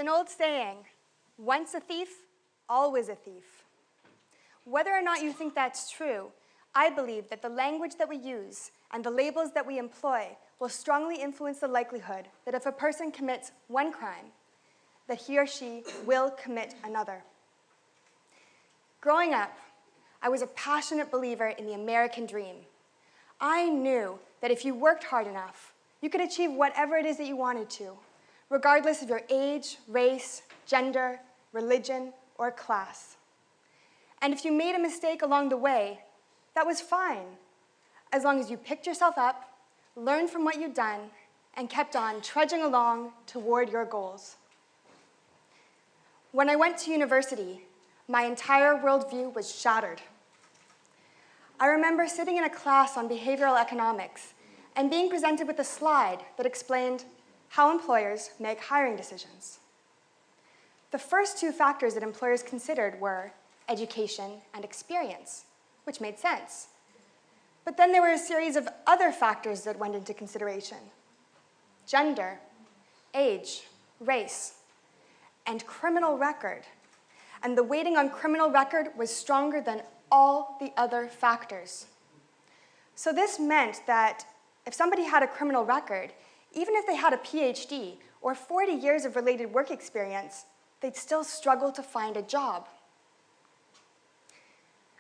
an old saying, once a thief, always a thief. Whether or not you think that's true, I believe that the language that we use and the labels that we employ will strongly influence the likelihood that if a person commits one crime, that he or she will commit another. Growing up, I was a passionate believer in the American dream. I knew that if you worked hard enough, you could achieve whatever it is that you wanted to, regardless of your age, race, gender, religion, or class. And if you made a mistake along the way, that was fine, as long as you picked yourself up, learned from what you'd done, and kept on trudging along toward your goals. When I went to university, my entire worldview was shattered. I remember sitting in a class on behavioral economics and being presented with a slide that explained how employers make hiring decisions. The first two factors that employers considered were education and experience, which made sense. But then there were a series of other factors that went into consideration: gender, age, race, and criminal record. And the weighting on criminal record was stronger than all the other factors. So this meant that if somebody had a criminal record, even if they had a PhD or 40 years of related work experience, they'd still struggle to find a job.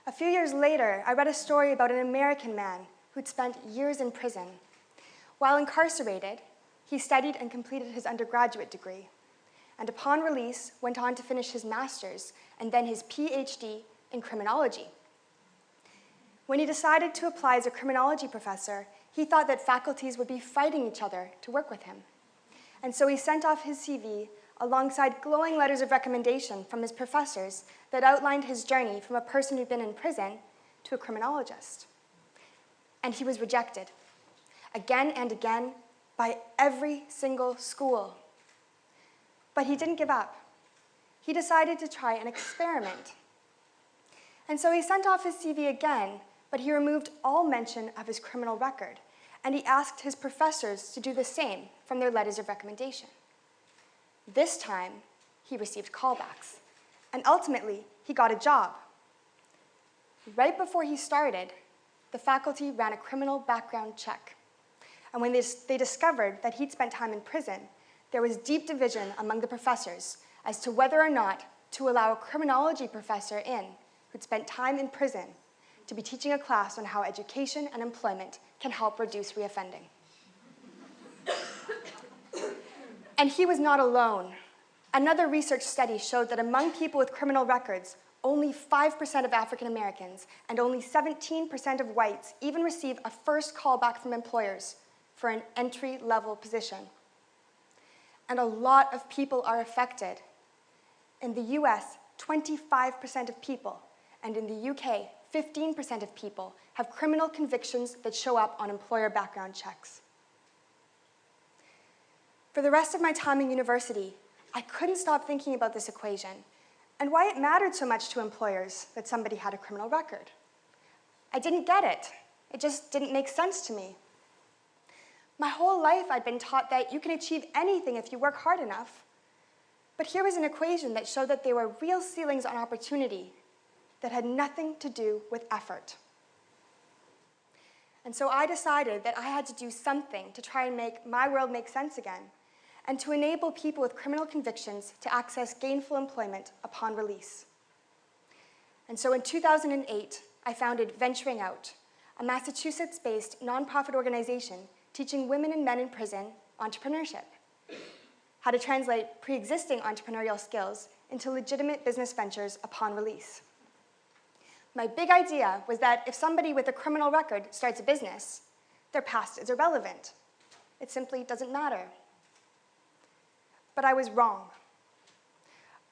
A few years later, I read a story about an American man who'd spent years in prison. While incarcerated, he studied and completed his undergraduate degree, and upon release, went on to finish his master's and then his PhD in criminology. When he decided to apply as a criminology professor, he thought that faculties would be fighting each other to work with him. And so he sent off his CV alongside glowing letters of recommendation from his professors that outlined his journey from a person who'd been in prison to a criminologist. And he was rejected, again and again, by every single school. But he didn't give up. He decided to try an experiment. And so he sent off his CV again, but he removed all mention of his criminal record, and he asked his professors to do the same from their letters of recommendation. This time, he received callbacks, and ultimately, he got a job. Right before he started, the faculty ran a criminal background check. And when they discovered that he'd spent time in prison, there was deep division among the professors as to whether or not to allow a criminology professor in who'd spent time in prison to be teaching a class on how education and employment can help reduce reoffending. And he was not alone. Another research study showed that among people with criminal records, only 5% of African Americans and only 17% of whites even receive a first callback from employers for an entry-level position. And a lot of people are affected. In the US, 25% of people, and in the UK, 15% of people have criminal convictions that show up on employer background checks. For the rest of my time in university, I couldn't stop thinking about this equation and why it mattered so much to employers that somebody had a criminal record. I didn't get it. It just didn't make sense to me. My whole life I'd been taught that you can achieve anything if you work hard enough. But here was an equation that showed that there were real ceilings on opportunity that had nothing to do with effort. And so I decided that I had to do something to try and make my world make sense again, and to enable people with criminal convictions to access gainful employment upon release. And so in 2008, I founded Venturing Out, a Massachusetts-based nonprofit organization teaching women and men in prison entrepreneurship, how to translate pre-existing entrepreneurial skills into legitimate business ventures upon release. My big idea was that if somebody with a criminal record starts a business, their past is irrelevant. It simply doesn't matter. But I was wrong.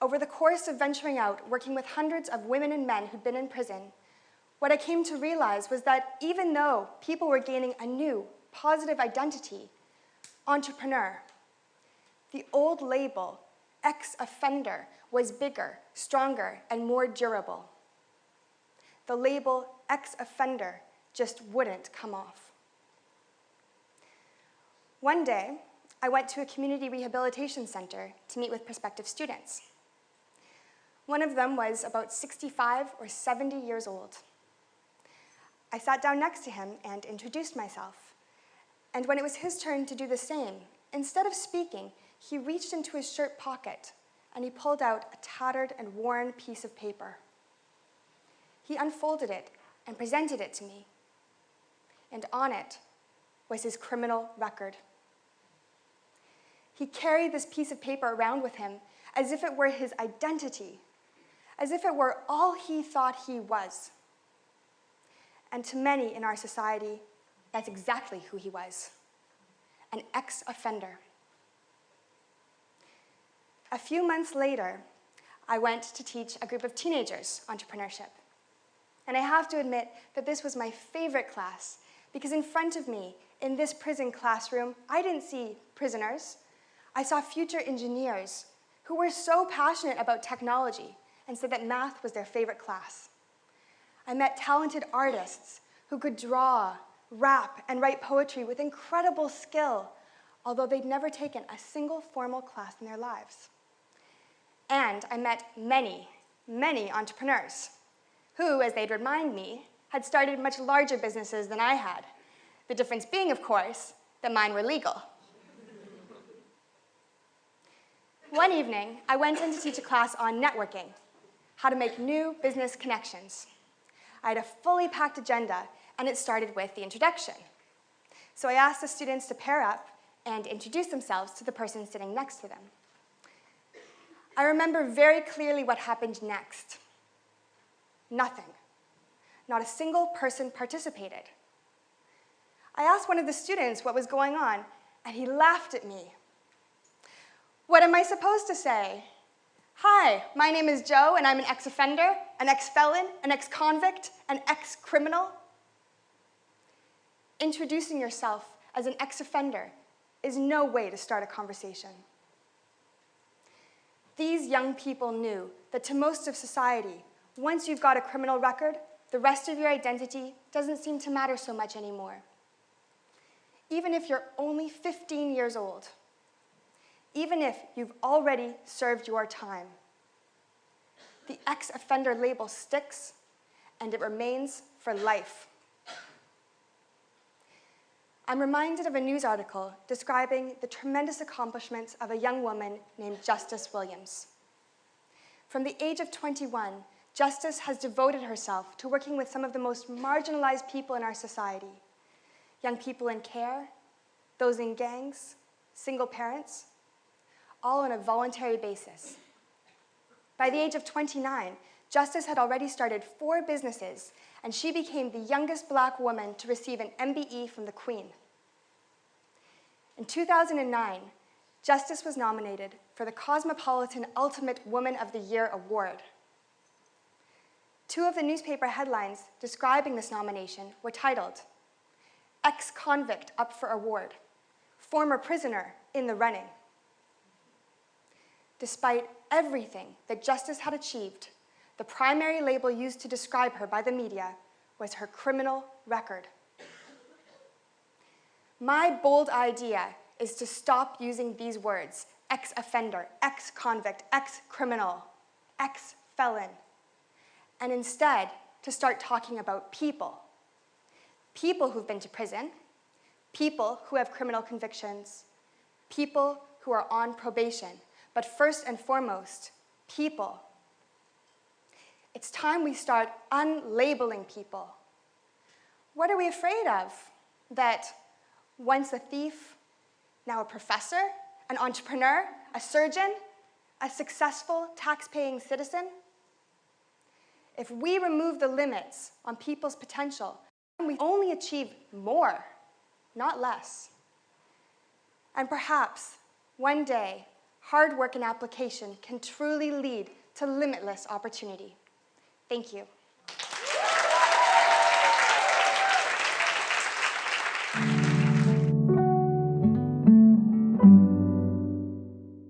Over the course of venturing out, working with hundreds of women and men who'd been in prison, what I came to realize was that even though people were gaining a new, positive identity, entrepreneur, the old label, ex-offender, was bigger, stronger, and more durable. The label ex-offender just wouldn't come off. One day, I went to a community rehabilitation center to meet with prospective students. One of them was about 65 or 70 years old. I sat down next to him and introduced myself. And when it was his turn to do the same, instead of speaking, he reached into his shirt pocket and he pulled out a tattered and worn piece of paper. He unfolded it and presented it to me. And on it was his criminal record. He carried this piece of paper around with him as if it were his identity, as if it were all he thought he was. And to many in our society, that's exactly who he was, an ex-offender. A few months later, I went to teach a group of teenagers entrepreneurship. And I have to admit that this was my favorite class, because in front of me, in this prison classroom, I didn't see prisoners. I saw future engineers who were so passionate about technology and said that math was their favorite class. I met talented artists who could draw, rap, and write poetry with incredible skill, although they'd never taken a single formal class in their lives. And I met many, many entrepreneurs who, as they'd remind me, had started much larger businesses than I had. The difference being, of course, that mine were legal. One evening, I went in to teach a class on networking, how to make new business connections. I had a fully packed agenda, and it started with the introduction. So I asked the students to pair up and introduce themselves to the person sitting next to them. I remember very clearly what happened next. Nothing. Not a single person participated. I asked one of the students what was going on, and he laughed at me. What am I supposed to say? Hi, my name is Joe, and I'm an ex-offender, an ex-felon, an ex-convict, an ex-criminal. Introducing yourself as an ex-offender is no way to start a conversation. These young people knew that to most of society, once you've got a criminal record, the rest of your identity doesn't seem to matter so much anymore. Even if you're only 15 years old, even if you've already served your time, the ex-offender label sticks, and it remains for life. I'm reminded of a news article describing the tremendous accomplishments of a young woman named Justice Williams. From the age of 21, Justice has devoted herself to working with some of the most marginalized people in our society. Young people in care, those in gangs, single parents, all on a voluntary basis. By the age of 29, Justice had already started 4 businesses, and she became the youngest Black woman to receive an MBE from the Queen. In 2009, Justice was nominated for the Cosmopolitan Ultimate Woman of the Year award. 2 of the newspaper headlines describing this nomination were titled, "Ex-convict up for award, former prisoner in the running." Despite everything that Justice had achieved, the primary label used to describe her by the media was her criminal record. My bold idea is to stop using these words, ex-offender, ex-convict, ex-criminal, ex-felon, and instead to start talking about people. People who've been to prison, people who have criminal convictions, people who are on probation, but first and foremost, people. It's time we start unlabeling people. What are we afraid of? That once a thief, now a professor, an entrepreneur, a surgeon, a successful tax-paying citizen? If we remove the limits on people's potential, we only achieve more, not less. And perhaps one day, hard work and application can truly lead to limitless opportunity. Thank you.